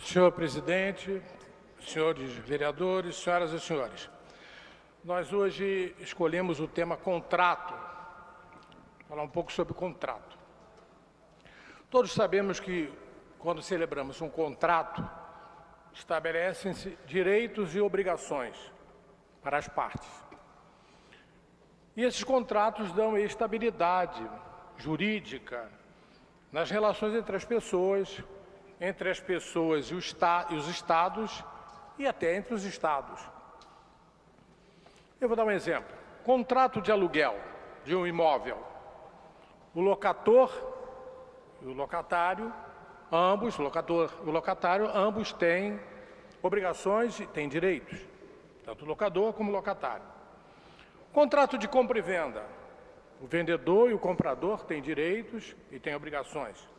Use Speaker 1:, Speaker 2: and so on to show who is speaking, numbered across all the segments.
Speaker 1: Senhor presidente, senhores vereadores, senhoras e senhores, nós hoje escolhemos o tema contrato, falar um pouco sobre contrato. Todos sabemos que, quando celebramos um contrato, estabelecem-se direitos e obrigações para as partes. E esses contratos dão estabilidade jurídica nas relações entre as pessoas e os estados e até entre os estados. Eu vou dar um exemplo. Contrato de aluguel de um imóvel. O locator e o locatário, ambos têm obrigações e têm direitos, tanto o locador como o locatário. Contrato de compra e venda. O vendedor e o comprador têm direitos e têm obrigações.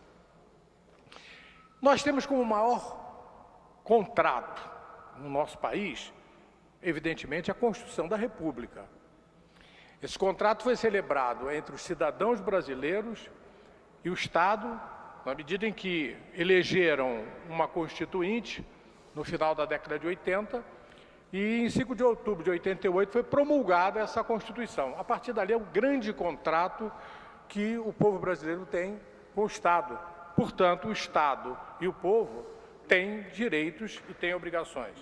Speaker 1: Nós temos como maior contrato no nosso país, evidentemente, a Constituição da República. Esse contrato foi celebrado entre os cidadãos brasileiros e o Estado, na medida em que elegeram uma Constituinte no final da década de 80, e em 5 de outubro de 88 foi promulgada essa Constituição. A partir dali é o grande contrato que o povo brasileiro tem com o Estado. Portanto, o Estado e o povo têm direitos e têm obrigações.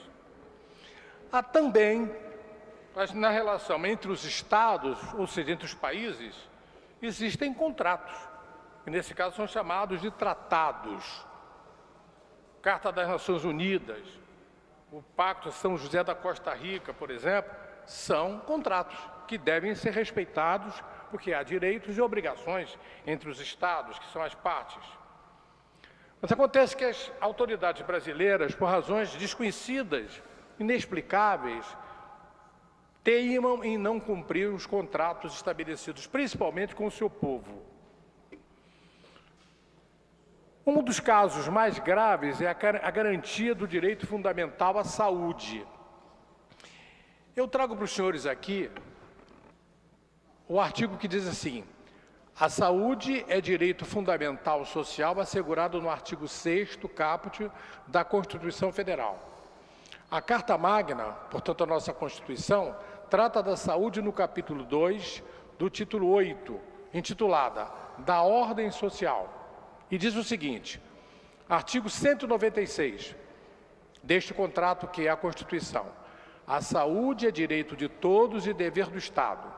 Speaker 1: Há também, na relação entre os Estados, ou seja, entre os países, existem contratos, que nesse caso são chamados de tratados. Carta das Nações Unidas, o Pacto São José da Costa Rica, por exemplo, são contratos que devem ser respeitados, porque há direitos e obrigações entre os Estados, que são as partes. Mas acontece que as autoridades brasileiras, por razões desconhecidas, inexplicáveis, teimam em não cumprir os contratos estabelecidos, principalmente com o seu povo. Um dos casos mais graves é a garantia do direito fundamental à saúde. Eu trago para os senhores aqui o artigo que diz assim: a saúde é direito fundamental social assegurado no artigo 6º caput da Constituição Federal. A Carta Magna, portanto a nossa Constituição, trata da saúde no capítulo 2 do título 8, intitulada Da Ordem Social. E diz o seguinte, artigo 196 deste contrato que é a Constituição: a saúde é direito de todos e dever do Estado,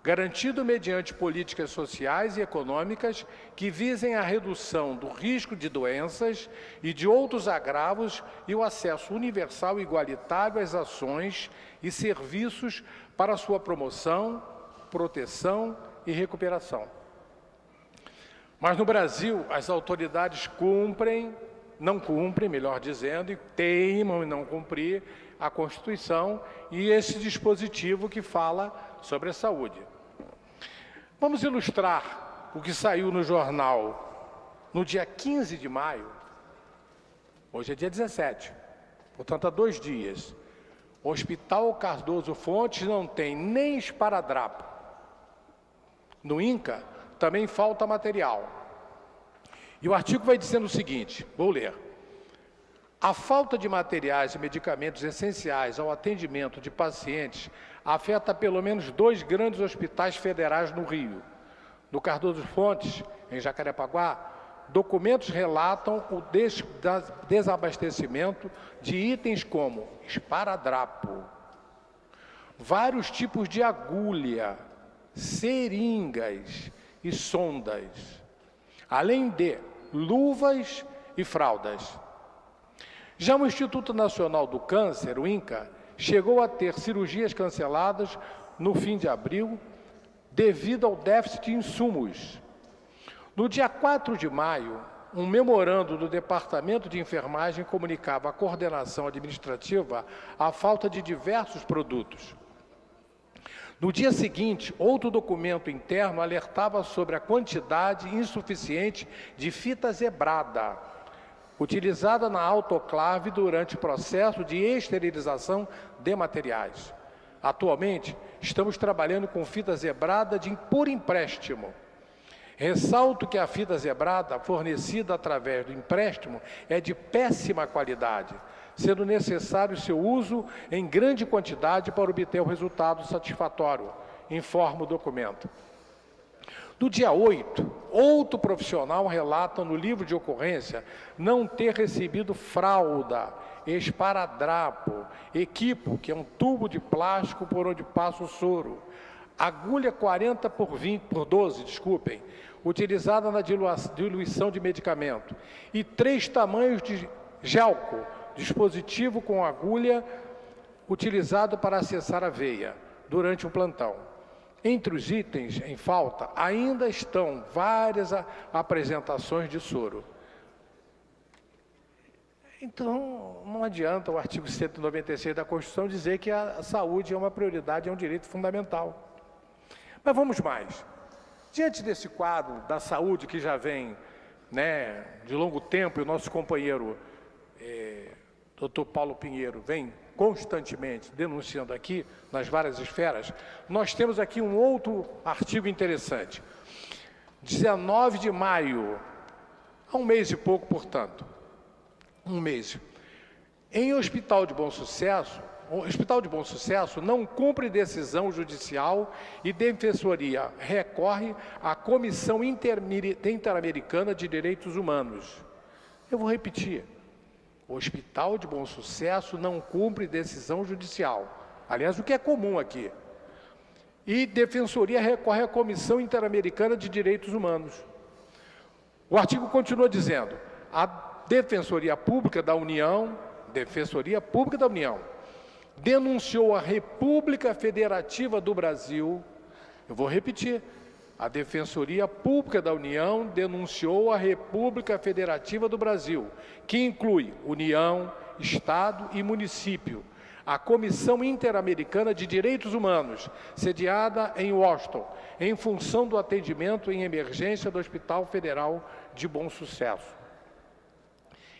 Speaker 1: garantido mediante políticas sociais e econômicas que visem a redução do risco de doenças e de outros agravos e o acesso universal e igualitário às ações e serviços para sua promoção, proteção e recuperação. Mas no Brasil, as autoridades não cumprem, melhor dizendo, e teimam em não cumprir a Constituição e esse dispositivo que fala sobre a saúde. Vamos ilustrar o que saiu no jornal no dia 15 de maio, hoje é dia 17, portanto há 2 dias. O Hospital Cardoso Fontes não tem nem esparadrapo. No INCA também falta material. E o artigo vai dizendo o seguinte, vou ler. A falta de materiais e medicamentos essenciais ao atendimento de pacientes afeta pelo menos 2 grandes hospitais federais no Rio. No Cardoso Fontes, em Jacarepaguá, documentos relatam o desabastecimento de itens como esparadrapo, vários tipos de agulha, seringas e sondas, além de luvas e fraldas. Já o Instituto Nacional do Câncer, o INCA, chegou a ter cirurgias canceladas no fim de abril devido ao déficit de insumos. No dia 4 de maio, um memorando do Departamento de Enfermagem comunicava à coordenação administrativa a falta de diversos produtos. No dia seguinte, outro documento interno alertava sobre a quantidade insuficiente de fita zebrada, utilizada na autoclave durante o processo de esterilização de materiais. Atualmente, estamos trabalhando com fita zebrada por empréstimo. Ressalto que a fita zebrada fornecida através do empréstimo é de péssima qualidade, sendo necessário seu uso em grande quantidade para obter o resultado satisfatório, informa o documento. No dia 8, outro profissional relata no livro de ocorrência não ter recebido fralda, esparadrapo, equipo, que é um tubo de plástico por onde passa o soro, agulha 40 por 12, utilizada na diluição de medicamento, e 3 tamanhos de gelco, dispositivo com agulha utilizado para acessar a veia durante o plantão. Entre os itens em falta, ainda estão várias apresentações de soro. Então, não adianta o artigo 196 da Constituição dizer que a saúde é uma prioridade, é um direito fundamental. Mas vamos mais. Diante desse quadro da saúde que já vem de longo tempo, e o nosso companheiro Dr. Paulo Pinheiro vem constantemente denunciando aqui, nas várias esferas, nós temos aqui um outro artigo interessante. 19 de maio, há um mês e pouco, portanto, um mês. Em Hospital de Bom Sucesso, o Hospital de Bom Sucesso não cumpre decisão judicial e Defensoria recorre à Comissão Interamericana de Direitos Humanos. Eu vou repetir. O Hospital de Bom Sucesso não cumpre decisão judicial. Aliás, o que é comum aqui. E Defensoria recorre à Comissão Interamericana de Direitos Humanos. O artigo continua dizendo: a Defensoria Pública da União denunciou a República Federativa do Brasil, eu vou repetir, a Defensoria Pública da União denunciou a República Federativa do Brasil, que inclui União, Estado e município, a Comissão Interamericana de Direitos Humanos, sediada em Washington, em função do atendimento em emergência do Hospital Federal de Bom Sucesso.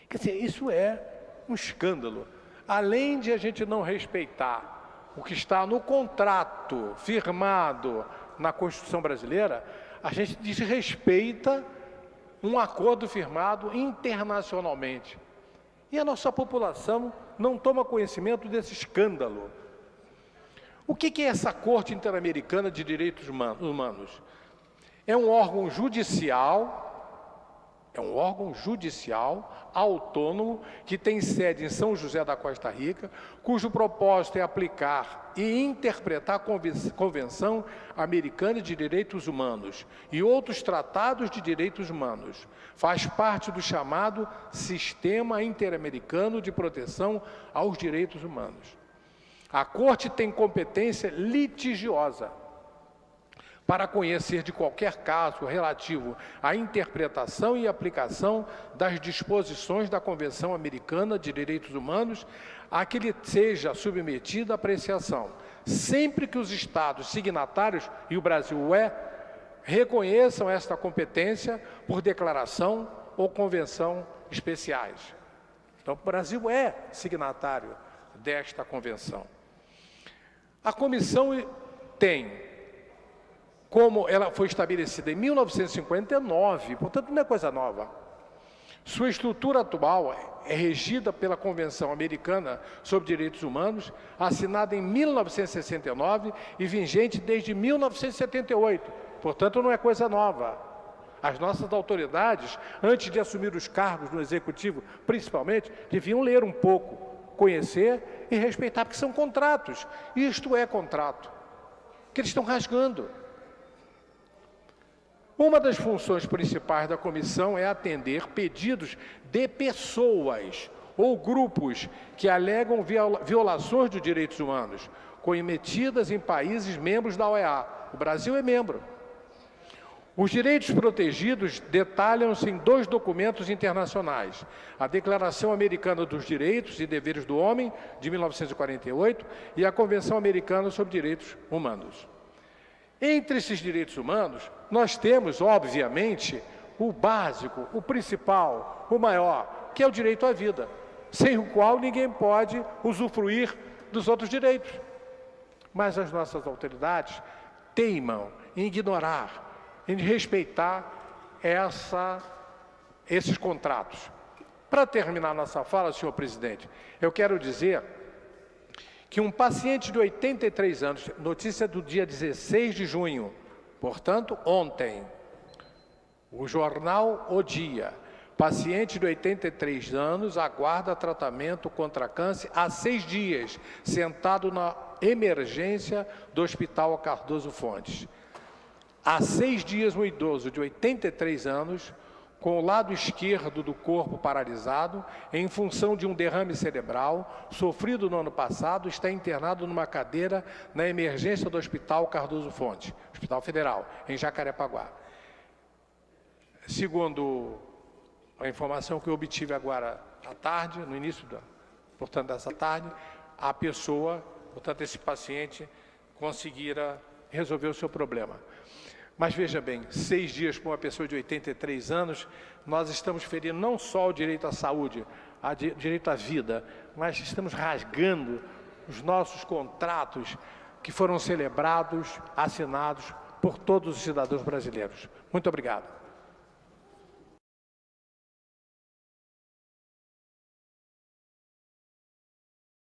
Speaker 1: Quer dizer, isso é um escândalo. Além de a gente não respeitar o que está no contrato firmado na Constituição brasileira, a gente desrespeita um acordo firmado internacionalmente. E a nossa população não toma conhecimento desse escândalo. O que é essa Corte Interamericana de Direitos Humanos? É um órgão judicial, autônomo, que tem sede em São José da Costa Rica, cujo propósito é aplicar e interpretar a Convenção Americana de Direitos Humanos e outros tratados de direitos humanos. Faz parte do chamado Sistema Interamericano de Proteção aos Direitos Humanos. A Corte tem competência litigiosa para conhecer de qualquer caso relativo à interpretação e aplicação das disposições da Convenção Americana de Direitos Humanos a que lhe seja submetida a apreciação, sempre que os Estados signatários, e o Brasil reconheçam esta competência por declaração ou convenção especiais. Então, o Brasil é signatário desta convenção. A comissão tem, como ela foi estabelecida em 1959, portanto não é coisa nova. Sua estrutura atual é regida pela Convenção Americana sobre Direitos Humanos, assinada em 1969 e vigente desde 1978. Portanto, não é coisa nova. As nossas autoridades, antes de assumir os cargos no Executivo, principalmente, deviam ler um pouco, conhecer e respeitar, porque são contratos. Isto é contrato, que eles estão rasgando. Uma das funções principais da comissão é atender pedidos de pessoas ou grupos que alegam violações de direitos humanos, cometidas em países membros da OEA. O Brasil é membro. Os direitos protegidos detalham-se em 2 documentos internacionais: a Declaração Americana dos Direitos e Deveres do Homem, de 1948, e a Convenção Americana sobre Direitos Humanos. Entre esses direitos humanos, nós temos, obviamente, o básico, o principal, o maior, que é o direito à vida, sem o qual ninguém pode usufruir dos outros direitos. Mas as nossas autoridades teimam em ignorar, em respeitar esses contratos. Para terminar nossa fala, senhor presidente, eu quero dizer que um paciente de 83 anos, notícia do dia 16 de junho, portanto, ontem, o jornal O Dia, paciente de 83 anos aguarda tratamento contra câncer há 6 dias, sentado na emergência do Hospital Cardoso Fontes. Há 6 dias, um idoso de 83 anos, com o lado esquerdo do corpo paralisado, em função de um derrame cerebral, sofrido no ano passado, está internado numa cadeira na emergência do Hospital Cardoso Fontes, Hospital Federal, em Jacarepaguá. Segundo a informação que eu obtive agora à tarde, no início, portanto, dessa tarde, a pessoa, portanto, esse paciente, conseguira resolver o seu problema. Mas veja bem, 6 dias para uma pessoa de 83 anos, nós estamos ferindo não só o direito à saúde, o direito à vida, mas estamos rasgando os nossos contratos que foram celebrados, assinados por todos os cidadãos brasileiros. Muito obrigado.